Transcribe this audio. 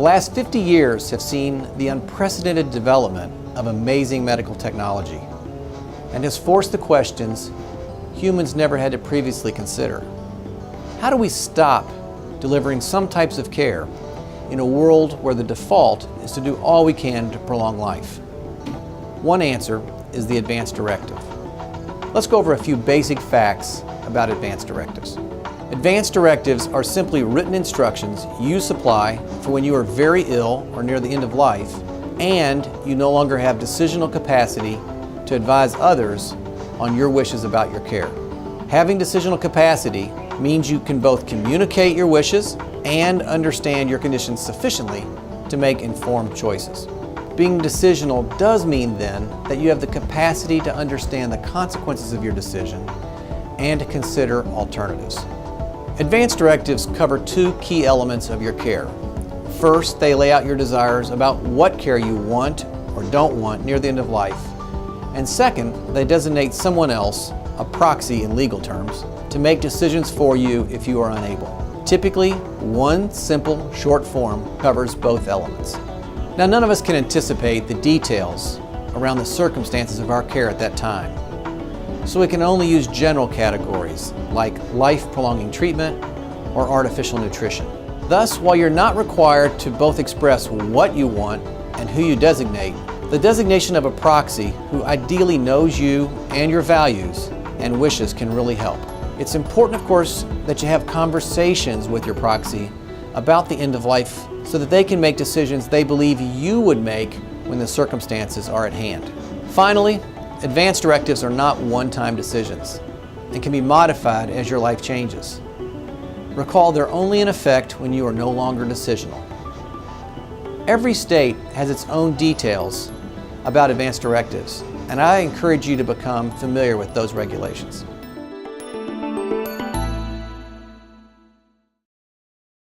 last 50 years have seen the unprecedented development of amazing medical technology and has forced the questions humans never had to previously consider. How do we stop delivering some types of care in a world where the default is to do all we can to prolong life? One answer is the Advanced Directive. Let's go over a few basic facts about Advanced Directives. Advanced Directives are simply written instructions you supply for when you are very ill or near the end of life and you no longer have decisional capacity to advise others on your wishes about your care. Having decisional capacity means you can both communicate your wishes and understand your condition sufficiently to make informed choices. Being decisional does mean then that you have the capacity to understand the consequences of your decision and to consider alternatives. Advanced Directives cover two key elements of your care. First, they lay out your desires about what care you want or don't want near the end of life. And second, they designate someone else, a proxy in legal terms, to make decisions for you if you are unable. Typically, one simple, short form covers both elements. Now, none of us can anticipate the details around the circumstances of our care at that time, so we can only use general categories like life-prolonging treatment or artificial nutrition. Thus, while you're not required to both express what you want and who you designate, the designation of a proxy who ideally knows you and your values and wishes can really help. It's important, of course, that you have conversations with your proxy about the end of life so that they can make decisions they believe you would make when the circumstances are at hand. Finally, Advanced Directives are not one-time decisions and can be modified as your life changes. Recall they're only in effect when you are no longer decisional. Every state has its own details about Advanced Directives, and I encourage you to become familiar with those regulations.